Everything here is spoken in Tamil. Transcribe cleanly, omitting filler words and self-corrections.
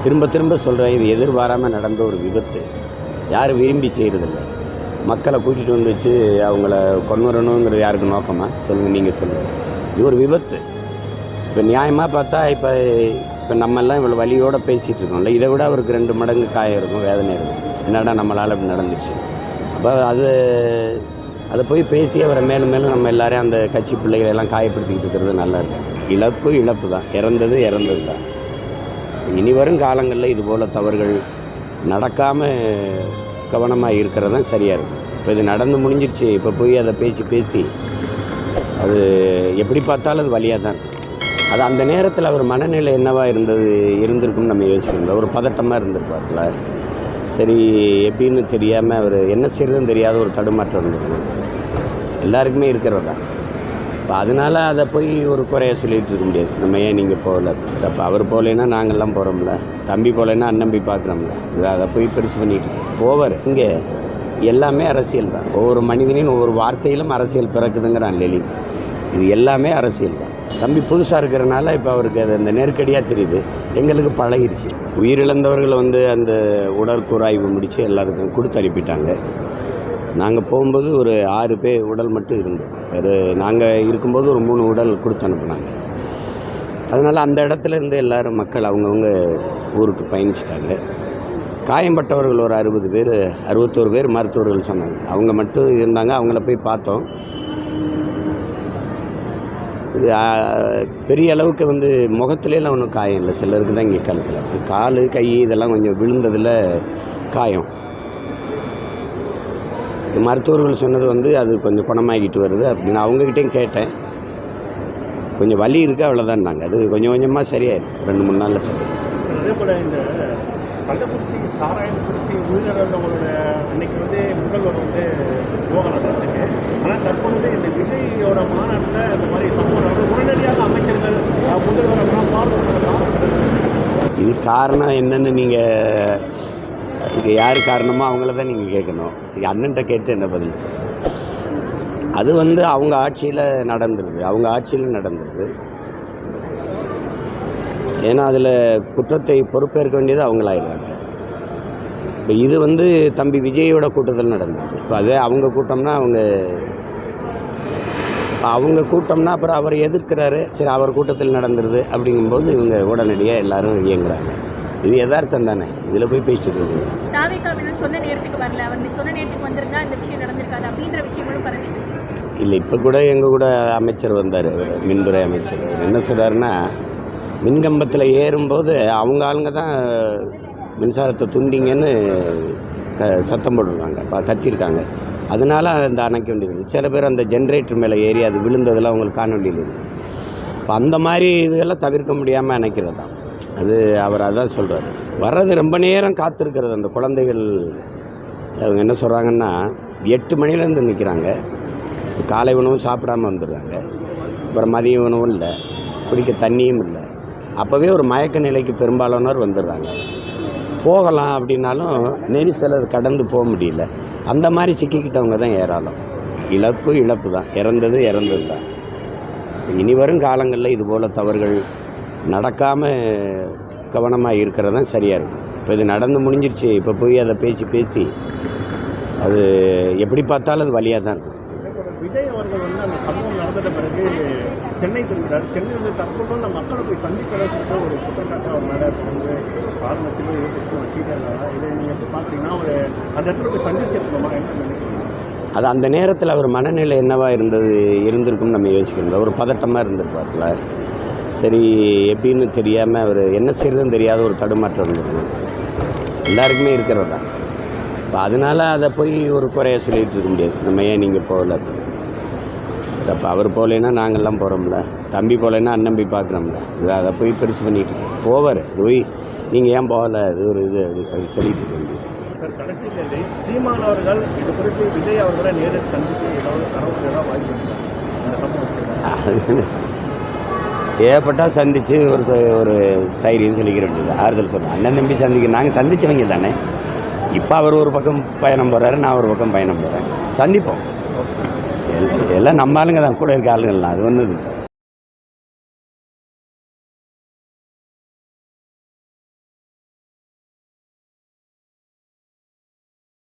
திரும்ப திரும்ப சொல்கிறேன், இது எதிர்பாராமல் நடந்த ஒரு விபத்து. யாரும் விரும்பி செய்கிறதில்ல. மக்களை கூட்டிகிட்டு வந்து வச்சு அவங்கள கொண்டுவரணுங்கிறது யாருக்கு நோக்கமா சொல்லுங்கள், நீங்கள் சொல்லுங்கள். இது ஒரு விபத்து. இப்போ நியாயமாக பார்த்தா இப்போ நம்மெல்லாம் இவ்வளோ வலியோடு பேசிகிட்டு இருக்கோம்ல, இதை விட அவருக்கு 2 மடங்கு காயம் இருக்கும், வேதனை இருக்கும். என்னடா நம்மளால் அப்படி நடந்துச்சு. அப்போ அதை போய் பேசி அவரை மேலும் மேலும் நம்ம எல்லோரையும் அந்த கட்சி பிள்ளைகளை எல்லாம் காயப்படுத்திக்கிட்டு இருக்கிறது நல்லா இருக்கும். இழப்பு தான், இறந்தது தான். இனி வரும் காலங்களில் இதுபோல் தவறுகள் நடக்காமல் கவனமாக இருக்கிறது தான் சரியாக இருக்கும். இப்போ இது நடந்து முடிஞ்சிருச்சு, இப்போ போய் அதை பேசி அது எப்படி பார்த்தாலும் அது வழியாக தான் இருக்கும். அது அந்த நேரத்தில் அவர் மனநிலை என்னவாக இருந்திருக்கும்னு நம்ம யோசிக்கணும். ஒரு பதட்டமாக இருந்திருப்பார்ல, சரி எப்படின்னு தெரியாமல் அவர் என்ன செய்கிறதுன்னு தெரியாத ஒரு தடுமாற்றம் இருந்திருக்கும். எல்லாருக்குமே இருக்கிறது தான். இப்போ அதனால் அதை போய் ஒரு குறைய சொல்லிகிட்டு இருக்க முடியாது. நம்ம ஏன் நீங்கள் போகல, அப்போ அவர் போகலைன்னா நாங்கள்லாம் போகிறோம்ல, தம்பி போகலைன்னா அண்ணன் போய் பார்க்குறோம்ல, அதை போய் பெருசு பண்ணிட்டு போவார். இங்கே எல்லாமே அரசியல் தான். ஒவ்வொரு மனிதனின் ஒவ்வொரு வார்த்தையிலும் அரசியல் பிறக்குதுங்கிறான் லெனின். இது எல்லாமே அரசியல் தான். தம்பி புதுசாக இருக்கிறனால இப்போ அவருக்கு அது அந்த நெருக்கடியாக தெரியுது. எங்களுக்கு பழகிடுச்சு. உயிரிழந்தவர்களை அந்த உடற்கூறாய்வு முடித்து எல்லாருக்கும் கொடுத்து அனுப்பிட்டாங்க. நாங்கள் போகும்போது ஒரு 6 பேர் உடல் மட்டும் இருந்தது. நாங்கள் இருக்கும்போது ஒரு 3 உடல் கொடுத்து அனுப்புனாங்க. அதனால் அந்த இடத்துல இருந்து எல்லோரும் மக்கள் அவங்கவுங்க ஊருக்கு பயணிச்சிட்டாங்க. காயம்பட்டவர்கள் ஒரு 60 பேர், 61 பேர் மருத்துவர்கள் சொன்னாங்க. அவங்க மட்டும் இருந்தாங்க. அவங்கள போய் பார்த்தோம். இது பெரிய அளவுக்கு முகத்துலேலாம் ஒன்றும் காயம் இல்லை. சிலருக்கு தான் இங்கே கழுத்தில், கால் கை இதெல்லாம் கொஞ்சம் விழுந்ததில் காயம். மருத்துவர்கள் சொன்னது அது கொஞ்சம் குணமாகிட்டு வருது அப்படின்னு அவங்கக்கிட்டையும் கேட்டேன். கொஞ்சம் வலி இருக்குது அவ்வளோதான்னாங்க. அது கொஞ்சம் கொஞ்சமாக சரியாயிடும், 2-3 நாளில் சரி. அதே போல் இந்த கள்ளக்குறிச்சி சாராயக்குறிச்சி உயிரிழந்தவங்களோட அன்னைக்கு முதல்வர் போகலாங்க. ஆனால் தற்பொழுது இந்த விஜயோட மாநாட்டில் இந்த மாதிரி சம்பவம் உடனடியாக அமைச்சர்கள் முதல்வரெல்லாம் பார்த்து இது காரணம் என்னன்னு நீங்கள் அதுக்கு யார் காரணமோ அவங்கள தான் நீங்கள் கேட்கணும். அண்ணன்ட்ட கேட்டு என்ன பதில் சொல்ல. அது அவங்க ஆட்சியில் நடந்துருது. ஏன்னா அதில் குற்றத்தை பொறுப்பேற்க வேண்டியது அவங்களாயிடுறாங்க. இப்போ இது தம்பி விஜயோட கூட்டத்தில் நடந்தது. இப்போ அதே அவங்க கூட்டம்னா அவங்க கூட்டம்னா அப்புறம் அவர் எதிர்க்கிறாரு, சரி அவர் கூட்டத்தில் நடந்துருது அப்படிங்கும்போது இவங்க உடனடியாக எல்லாரும் இயங்குறாங்க. இது யதார்த்தம் தானே, இதில் போய் பேசிட்டு இருக்கீங்க. சொன்ன நேரத்துக்கு வரல, சொன்ன நேரத்துக்கு வந்திருந்தா இந்த விஷயம் நடந்திருக்காது அப்படின்ற விஷயங்களும் பரவி இல்லை. இப்போ கூட எங்கள் கூட அமைச்சர் வந்தார், மின்துறை அமைச்சர். என்ன சொல்கிறாருன்னா, மின்கம்பத்தில் ஏறும்போது அவங்க ஆளுங்க தான் மின்சாரத்தை துண்டிங்கன்னு சத்தம் போட்டுருக்காங்க, கத்திருக்காங்க. அதனால அந்த அணைக்க வேண்டியது. சில பேர் அந்த ஜென்ரேட்டர் மேலே ஏறி அது விழுந்ததெல்லாம் அவங்களுக்கு காண வேண்டியது. இப்போ அந்த மாதிரி இதெல்லாம் தவிர்க்க முடியாமல் அணைக்கிறது தான். அது அவர் அதான் சொல்கிறார். வர்றது ரொம்ப நேரம் காத்திருக்கிறது. அந்த குழந்தைகள் அவங்க என்ன சொல்கிறாங்கன்னா, 8 மணிலேருந்து நிற்கிறாங்க. காலை உணவும் சாப்பிடாமல் வந்துடுறாங்க. அப்புறம் மதிய உணவும் இல்லை, குடிக்க தண்ணியும் இல்லை. அப்போவே ஒரு மயக்க நிலைக்கு பெரும்பாலானோர் வந்துடுறாங்க. போகலாம் அப்படின்னாலும் நெரிசல் அது கடந்து போக முடியல. அந்த மாதிரி சிக்கிக்கிட்டவங்க தான் ஏராளம். இழப்பு தான், இறந்தது தான். இனி வரும் காலங்களில் இதுபோல் தவறுகள் நடக்காமல் கவனமாக இருக்கிறது தான் சரியாக இருக்கும். இப்போ இது நடந்து முடிஞ்சிருச்சு, இப்போ போய் அதை பேசி அது எப்படி பார்த்தாலும் அது வழியாக தான் இருக்கும். விஜய் அவர்கள் அந்த சம்பவம் நடந்த பிறகு சென்னை திரும்பினார். சென்னை தற்போது மக்களை போய் சந்திக்கிறதுக்கு ஒரு குற்றச்சாட்டு அவர் மேலே காரணத்தில் வச்சுருக்காங்க. இதை நீங்கள் எப்படி பார்த்தீங்கன்னா அந்த இடத்துல போய் சந்திச்சிருக்கணுமா என்ன நினைக்கிறீங்க? அது அந்த நேரத்தில் அவர் மனநிலை என்னவாக இருந்திருக்கும்னு நம்ம யோசிக்கணும். ஒரு பதட்டமாக இருந்திருப்பார்ல, சரி எப்படின்னு தெரியாமல் அவர் என்ன செய்கிறதுன்னு தெரியாத ஒரு தடுமாற்றம் இருந்திருக்கும். எல்லாருக்குமே இருக்கிறது தான். இப்போ அதனால் அதை போய் ஒரு குறைய சொல்லிகிட்டு இருக்க முடியாது. நம்ம ஏன் நீங்கள் போகல, அப்போ அவர் போகலைன்னா நாங்கள்லாம் போகிறோம்ல, தம்பி போகலைன்னா அண்ணன் போய் பார்க்குறோம்ல, அதை போய் பெருசு பண்ணிகிட்டு போவார். போய் நீங்கள் ஏன் போகலை, அது ஒரு இது அப்படி சொல்லிட்டு இருக்க முடியாது. கடைசியில் சீமான் அவர்கள் இது குறித்து விஜய் அவர்களை நேரில் சந்தித்து ஏதாவது வாய்ப்பு ஏற்பட்டால் சந்தித்து ஒரு தைரியம் சொல்லிக்கிற வேண்டியது, ஆறுதல் சொல்கிறேன். அண்ணன் தம்பி சந்திக்க நாங்கள் சந்தித்தவங்க தானே. இப்போ அவர் ஒரு பக்கம் பயணம் போகிறாரு, நான் ஒரு பக்கம் பயணம் போகிறேன். சந்திப்போம். எல்லாம் நம்ம ஆளுங்க தான், கூட இருக்க ஆளுங்கள்லாம். அது ஒன்று